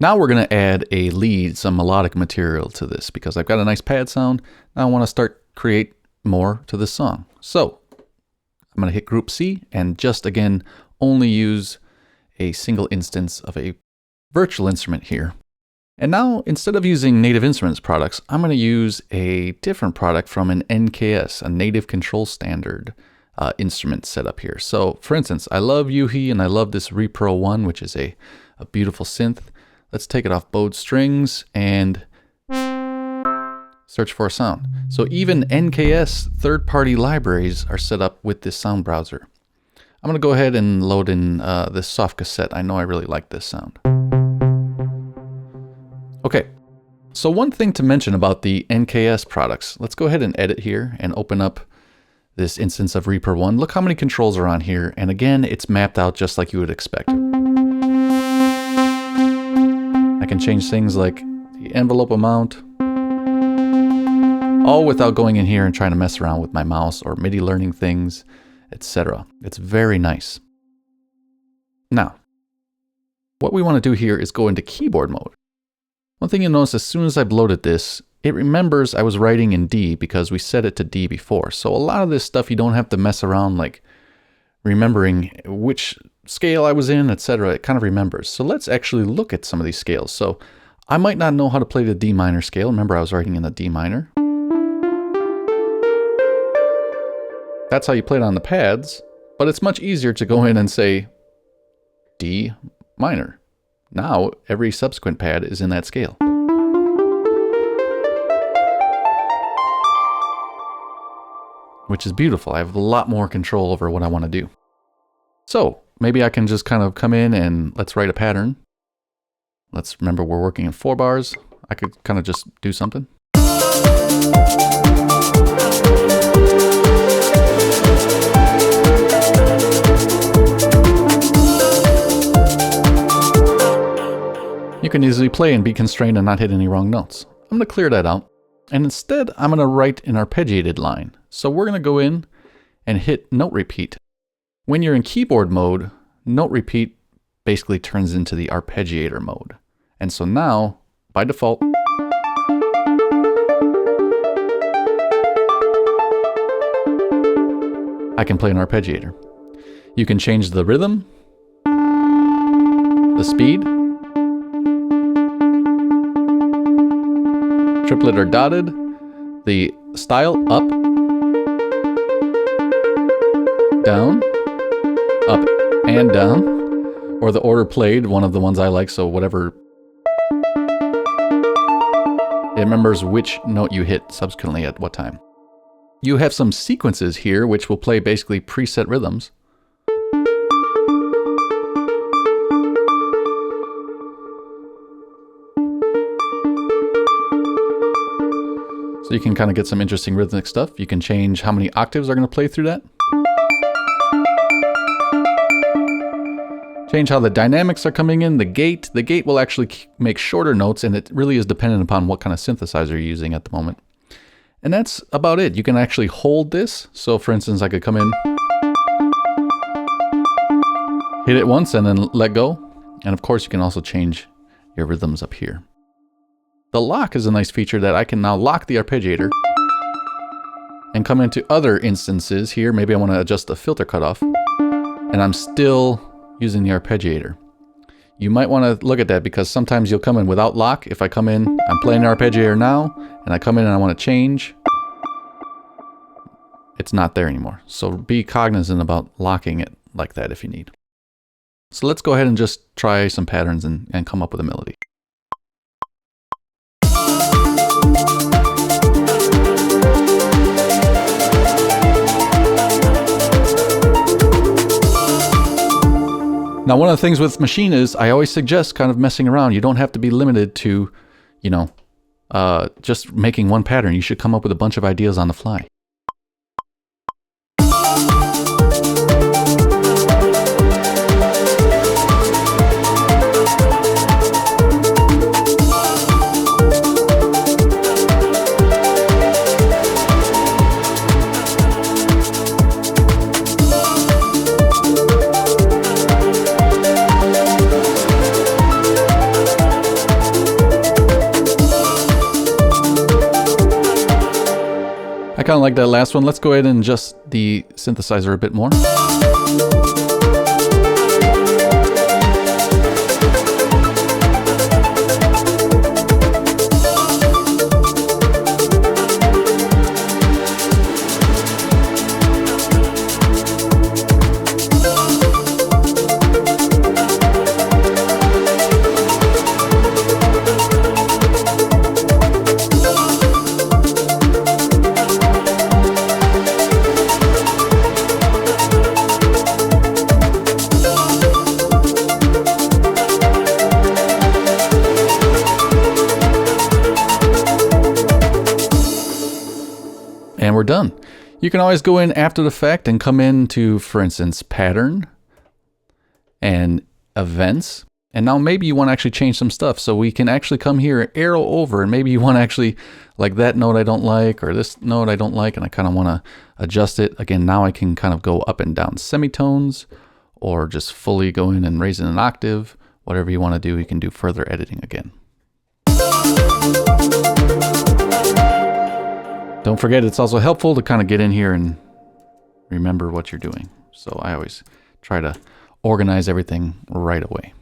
Now we're going to add a lead, some melodic material to this because I've got a nice pad sound. Now I want to start create more to this song. So I'm going to hit Group C and just again only use a single instance of a virtual instrument here. And now instead of using Native Instruments products, I'm going to use a different product from an NKS, a Native Control Standard instrument setup here. So for instance, I love Yuhi and I love this Repro 1, which is a beautiful synth. Let's take it off bowed strings and search for a sound. So even NKS third-party libraries are set up with this sound browser. I'm going to go ahead and load in this soft cassette. I know I really like this sound. Okay, so one thing to mention about the NKS products, let's go ahead and edit here and open up this instance of Reaper 1. Look how many controls are on here, and again, it's mapped out just like you would expect. I can change things like the envelope amount, all without going in here and trying to mess around with my mouse or MIDI learning things, etc. It's very nice. Now, what we want to do here is go into keyboard mode. One thing you'll notice as soon as I've loaded this, it remembers I was writing in D because we set it to D before. So a lot of this stuff you don't have to mess around like remembering which scale I was in, etc. It kind of remembers. So let's actually look at some of these scales. So I might not know how to play the D minor scale. Remember I was writing in a D minor. That's how you play it on the pads, but it's much easier to go in and say D minor. Now every subsequent pad is in that scale. Which is beautiful. I have a lot more control over what I want to do. So maybe I can just kind of come in and let's write a pattern. Let's remember we're working in 4 bars. I could kind of just do something. You can easily play and be constrained and not hit any wrong notes. I'm going to clear that out. And instead, I'm going to write an arpeggiated line. So we're going to go in and hit note repeat. When you're in keyboard mode, note repeat basically turns into the arpeggiator mode. And so now, by default, I can play an arpeggiator. You can change the rhythm, the speed, triplet or dotted, the style up, down, up and down, or the order played, one of the ones I like, so whatever. It remembers which note you hit subsequently at what time. You have some sequences here which will play basically preset rhythms. So you can kind of get some interesting rhythmic stuff. You can change how many octaves are going to play through that. Change how the dynamics are coming in. The gate will actually make shorter notes, and it really is dependent upon what kind of synthesizer you're using at the moment. And that's about it. You can actually hold this. So for instance, I could come in, hit it once and then let go. And of course you can also change your rhythms up here. The lock is a nice feature that I can now lock the arpeggiator and come into other instances here. Maybe I want to adjust the filter cutoff and I'm still using the arpeggiator. You might want to look at that because sometimes you'll come in without lock. If I come in, I'm playing the arpeggiator now, and I come in and I want to change, it's not there anymore. So be cognizant about locking it like that if you need. So let's go ahead and just try some patterns and come up with a melody. Now, one of the things with Maschine is I always suggest kind of messing around. You don't have to be limited to, you know, just making one pattern. You should come up with a bunch of ideas on the fly. kind of like that last one. Let's go ahead and adjust the synthesizer a bit more. And we're done. You can always go in after the fact and come into, for instance, pattern and events. And now maybe you want to actually change some stuff. So we can actually come here and arrow over, and maybe you want to actually, like that note I don't like, or this note I don't like, and I kind of want to adjust it. Again, now I can kind of go up and down semitones, or just fully go in and raise it an octave. Whatever you want to do, you can do further editing again. Don't forget, it's also helpful to kind of get in here and remember what you're doing. So I always try to organize everything right away.